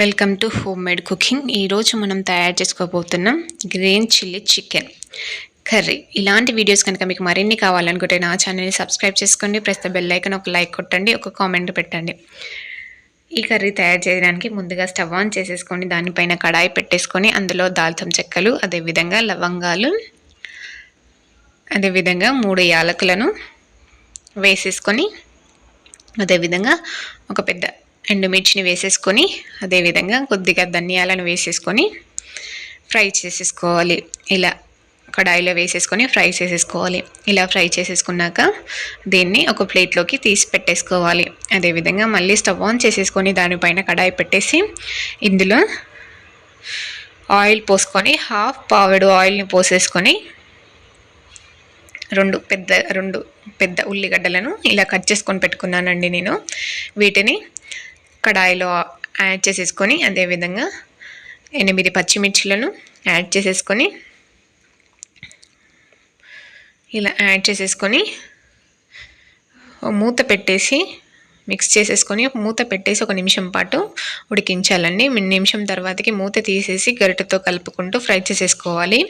Welcome to home made cooking. ఈరోజు మనం తయారు చేసుకోబోతున్నాం గ్రీన్ చిల్లీ చికెన్ కర్రీ. ఇలాంటి వీడియోస్ కనుక మీకు మరిన్ని కావాలనుకుంటే నా ఛానల్ని సబ్స్క్రైబ్ చేసుకోండి. ప్రెస్ ద బెల్ ఐకాన్, ఒక లైక్ కొట్టండి, ఒక కామెంట్ పెట్టండి. ఈ కర్రీ తయారు చేయడానికి ముందుగా స్టవ్ ఆన్ చేసేసుకొని దానిపైన కడాయి పెట్టేసుకొని అందులో దాల్చిన చెక్కలు, అదేవిధంగా లవంగాలు, అదేవిధంగా 3 యాలకులను వేసేసుకొని, అదేవిధంగా ఒక పెద్ద ఎండుమిర్చిని వేసేసుకొని, అదేవిధంగా కొద్దిగా ధనియాలను వేసేసుకొని ఫ్రై చేసేసుకోవాలి. ఇలా కడాయిలో వేసేసుకొని ఫ్రై చేసేసుకోవాలి. ఇలా ఫ్రై చేసేసుకున్నాక దీన్ని ఒక ప్లేట్లోకి తీసి పెట్టేసుకోవాలి. అదేవిధంగా మళ్ళీ స్టవ్ ఆన్ చేసేసుకొని దానిపైన కడాయి పెట్టేసి ఇందులో ఆయిల్ పోసుకొని హాఫ్ పావెడు ఆయిల్ని పోసేసుకొని రెండు పెద్ద ఉల్లిగడ్డలను ఇలా కట్ చేసుకొని పెట్టుకున్నానండి నేను. వీటిని కడాయిలో యాడ్ చేసేసుకొని, అదేవిధంగా 8 పచ్చిమిర్చిలను యాడ్ చేసేసుకొని, ఇలా యాడ్ చేసేసుకొని మూత పెట్టేసి మిక్స్ చేసేసుకొని మూత పెట్టేసి 1 నిమిషం పాటు ఉడికించాలండి. నిమిషం తర్వాతకి మూత తీసేసి గరిటెతో కలుపుకుంటూ ఫ్రై చేసేసుకోవాలి.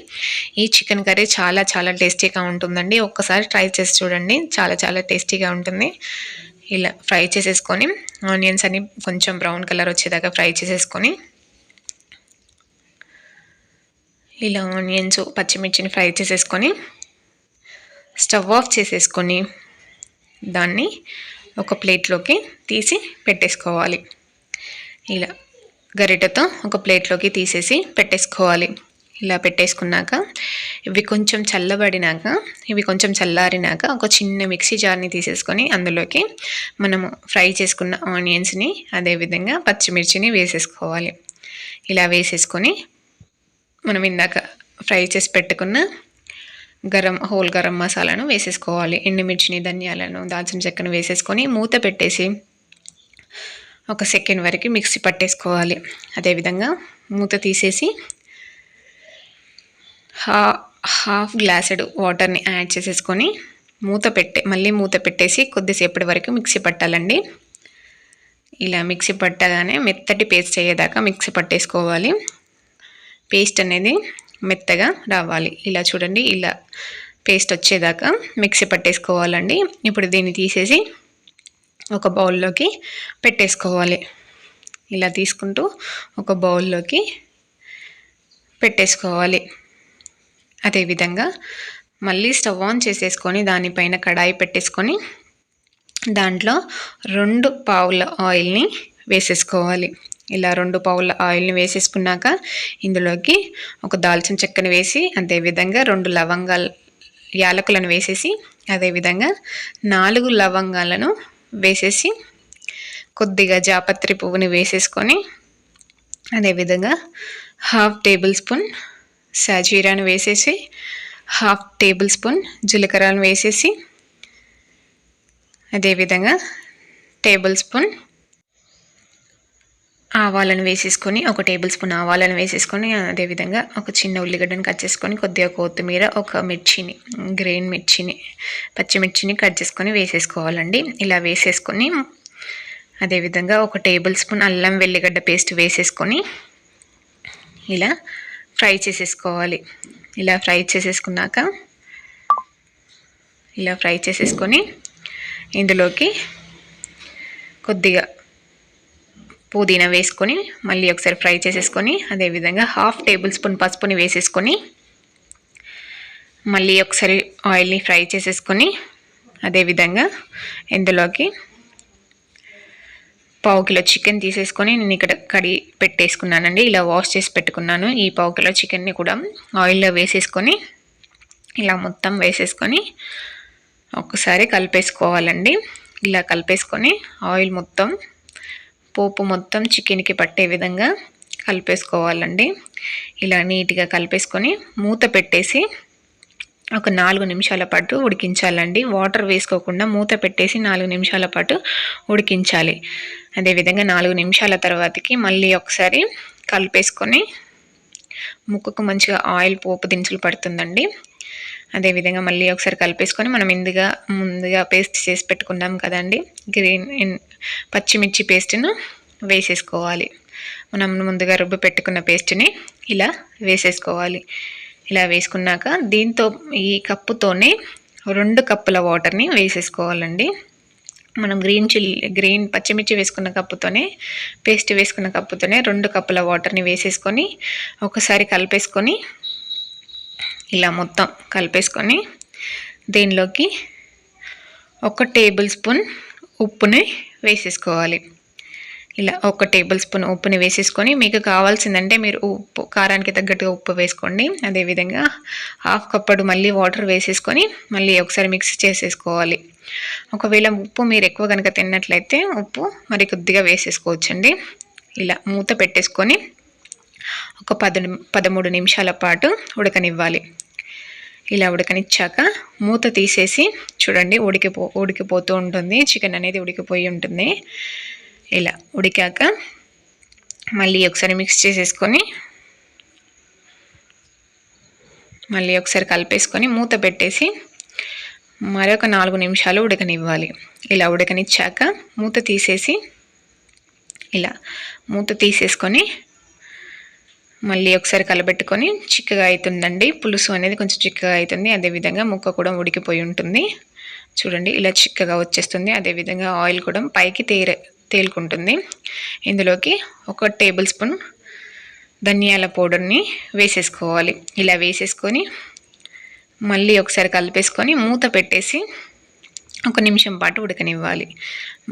ఈ చికెన్ కర్రీ చాలా చాలా టేస్టీగా ఉంటుందండి. ఒక్కసారి ట్రై చేసి చూడండి, చాలా చాలా టేస్టీగా ఉంటుంది. ఇలా ఫ్రై చేసేసుకొని ఆనియన్స్ అని కొంచెం బ్రౌన్ కలర్ వచ్చేదాకా ఫ్రై చేసేసుకొని, ఇలా ఆనియన్స్ పచ్చిమిర్చిని ఫ్రై చేసేసుకొని స్టవ్ ఆఫ్ చేసేసుకొని దాన్ని ఒక ప్లేట్లోకి తీసి పెట్టేసుకోవాలి. ఇలా గరిటెతో ఒక ప్లేట్లోకి తీసేసి పెట్టేసుకోవాలి. ఇలా పెట్టేసుకున్నాక ఇవి కొంచెం చల్లారినాక ఒక చిన్న మిక్సీ జార్ని తీసేసుకొని అందులోకి మనము ఫ్రై చేసుకున్న ఆనియన్స్ని, అదేవిధంగా పచ్చిమిర్చిని వేసేసుకోవాలి. ఇలా వేసేసుకొని మనం ఇందాక ఫ్రై చేసి పెట్టుకున్న హోల్ గరం మసాలాను వేసేసుకోవాలి. ఎండుమిర్చిని, ధనియాలను, దాల్చిన చెక్కను వేసేసుకొని మూత పెట్టేసి 1 సెకండ్ వరకు మిక్సీ పట్టేసుకోవాలి. అదేవిధంగా మూత తీసేసి హాఫ్ గ్లాసెడ్ వాటర్ని యాడ్ చేసేసుకొని మళ్ళీ మూత పెట్టేసి కొద్దిసేపటి వరకు మిక్సీ పట్టాలండి. ఇలా మిక్సీ పట్టగానే మెత్తటి పేస్ట్ అయ్యేదాకా మిక్సీ పట్టేసుకోవాలి. పేస్ట్ అనేది మెత్తగా రావాలి. ఇలా చూడండి, ఇలా పేస్ట్ వచ్చేదాకా మిక్సీ పట్టేసుకోవాలండి. ఇప్పుడు దీన్ని తీసేసి ఒక బౌల్లోకి పెట్టేసుకోవాలి. ఇలా తీసుకుంటూ ఒక బౌల్లోకి పెట్టేసుకోవాలి. అదేవిధంగా మళ్ళీ స్టవ్ ఆన్ చేసేసుకొని దానిపైన కడాయి పెట్టేసుకొని దాంట్లో 2 పావుల ఆయిల్ని వేసేసుకోవాలి. ఇలా 2 పావుల ఆయిల్ని వేసేసుకున్నాక ఇందులోకి ఒక దాల్చిన చెక్కను వేసి, అదేవిధంగా 2 యాలకులను వేసేసి, అదేవిధంగా 4 లవంగాలను వేసేసి, కొద్దిగా జాపత్రి పువ్వుని వేసేసుకొని, అదేవిధంగా హాఫ్ టేబుల్ స్పూన్ సాజీరాను వేసేసి, హాఫ్ టేబుల్ స్పూన్ జీలకర్రను వేసేసి, అదేవిధంగా టేబుల్ స్పూన్ ఆవాలను వేసేసుకొని, 1 టేబుల్ స్పూన్ ఆవాలను వేసేసుకొని, అదేవిధంగా ఒక చిన్న ఉల్లిగడ్డను కట్ చేసుకొని, కొద్దిగా కొత్తిమీర, ఒక గ్రీన్ మిర్చిని, పచ్చిమిర్చిని కట్ చేసుకొని వేసేసుకోవాలండి. ఇలా వేసేసుకొని అదేవిధంగా 1 టేబుల్ స్పూన్ అల్లం వెల్లిగడ్డ పేస్ట్ వేసేసుకొని ఇలా ఫ్రై చేసేసుకోవాలి. ఇలా ఫ్రై చేసేసుకొని ఇందులోకి కొద్దిగా పుదీనా వేసుకొని మళ్ళీ ఒకసారి ఫ్రై చేసేసుకొని, అదేవిధంగా హాఫ్ టేబుల్ స్పూన్ పసుపుని వేసేసుకొని మళ్ళీ ఒకసారి ఆయిల్ని ఫ్రై చేసేసుకొని, అదేవిధంగా ఇందులోకి 1/2 కిలో చికెన్ తీసేసుకొని నేను ఇక్కడ కడిగి పెట్టేసుకున్నానండి. ఇలా వాష్ చేసి పెట్టుకున్నాను. ఈ 1/2 కిలో చికెన్ని కూడా ఆయిల్లో వేసేసుకొని ఇలా మొత్తం వేసేసుకొని ఒకసారి కలిపేసుకోవాలండి. ఇలా కలిపేసుకొని ఆయిల్ మొత్తం, పోపు మొత్తం చికెన్కి పట్టే విధంగా కలిపేసుకోవాలండి. ఇలా నీట్గా కలిపేసుకొని మూత పెట్టేసి ఒక 4 నిమిషాల పాటు ఉడికించాలండి. వాటర్ వేసుకోకుండా మూత పెట్టేసి 4 నిమిషాల పాటు ఉడికించాలి. అదేవిధంగా 4 నిమిషాల తర్వాతకి మళ్ళీ ఒకసారి కలిపేసుకొని, ముక్కకు మంచిగా ఆయిల్ పోపు దినుసులు పడుతుందండి. అదేవిధంగా మళ్ళీ ఒకసారి కలిపేసుకొని మనం ముందుగా పేస్ట్ చేసి పెట్టుకున్నాం కదండి, పచ్చిమిర్చి పేస్ట్ను వేసేసుకోవాలి. మనం ముందుగా రుబ్బి పెట్టుకున్న పేస్ట్ని ఇలా వేసేసుకోవాలి. ఇలా వేసుకున్నాక దీంతో ఈ కప్పుతోనే 2 కప్పుల వాటర్ని వేసేసుకోవాలండి. మనం గ్రీన్ పచ్చిమిర్చి వేసుకున్న కప్పుతోనే పేస్ట్ వేసుకున్న కప్పుతోనే 2 కప్పుల వాటర్ని వేసేసుకొని ఒకసారి కలిపేసుకొని ఇలా మొత్తం కలిపేసుకొని దీనిలోకి 1 టేబుల్ స్పూన్ ఉప్పుని వేసేసుకోవాలి. ఇలా 1 టేబుల్ స్పూన్ ఉప్పుని వేసేసుకొని మీకు కావాల్సిందంటే మీరు ఉప్పు కారానికి తగ్గట్టుగా ఉప్పు వేసుకోండి. అదేవిధంగా 1/2 కప్పుడు మళ్ళీ వాటర్ వేసేసుకొని మళ్ళీ ఒకసారి మిక్స్ చేసేసుకోవాలి. ఒకవేళ ఉప్పు మీరు ఎక్కువ కనుక తిన్నట్లయితే ఉప్పు మరి కొద్దిగా వేసేసుకోవచ్చండి. ఇలా మూత పెట్టేసుకొని ఒక 13 నిమిషాల పాటు ఉడకనివ్వాలి. ఇలా ఉడకనిచ్చాక మూత తీసేసి చూడండి ఉడికిపోతూ ఉంటుంది. చికెన్ అనేది ఉడికిపోయి ఉంటుంది. ఇలా ఉడికాక మళ్ళీ ఒకసారి మిక్స్ చేసేసుకొని మళ్ళీ ఒకసారి కలిపేసుకొని మూత పెట్టేసి మరొక 4 నిమిషాలు ఉడకనివ్వాలి. ఇలా ఉడకనిచ్చాక మూత తీసేసుకొని మళ్ళీ ఒకసారి కలబెట్టుకొని చిక్కగా అవుతుందండి. పులుసు అనేది కొంచెం చిక్కగా అవుతుంది. అదేవిధంగా ముక్క కూడా ఉడికిపోయి ఉంటుంది. చూడండి ఇలా చిక్కగా వచ్చేస్తుంది. అదేవిధంగా ఆయిల్ కూడా పైకి తేలుకుంటుంది. ఇందులోకి 1 టేబుల్ స్పూన్ ధనియాల పౌడర్ని వేసేసుకోవాలి. ఇలా వేసేసుకొని మళ్ళీ ఒకసారి కలిపేసుకొని మూత పెట్టేసి 1 నిమిషం పాటు ఉడకనివ్వాలి.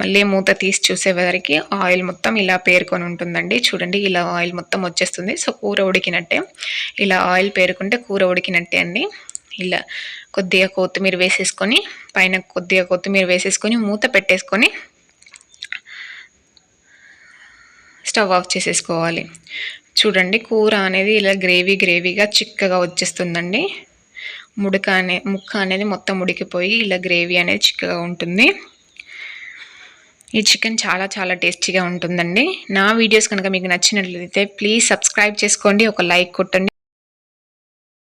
మళ్ళీ మూత తీసి చూసేవరికి ఆయిల్ మొత్తం ఇలా పేరుకొని ఉంటుందండి. చూడండి ఇలా ఆయిల్ మొత్తం వచ్చేస్తుంది. సో కూర ఉడికినట్టే. ఇలా ఆయిల్ పేరుకుంటే కూర ఉడికినట్టే అండి. ఇలా కొద్దిగా కొత్తిమీర వేసేసుకొని పైన కొద్దిగా కొత్తిమీర వేసేసుకొని మూత పెట్టేసుకొని స్టవ్ ఆఫ్ చేసేసుకోవాలి. చూడండి కూర అనేది ఇలా గ్రేవీగా చిక్కగా వచ్చేస్తుందండి. ముక్క అనేది మొత్తం ఉడికిపోయి ఇలా గ్రేవీ అనేది చిక్కగా ఉంటుంది. ఈ చికెన్ చాలా టేస్టీగా ఉంటుందండి. నా వీడియోస్ కనుక మీకు నచ్చినట్లయితే ప్లీజ్ సబ్స్క్రైబ్ చేసుకోండి. ఒక లైక్ కొట్టండి.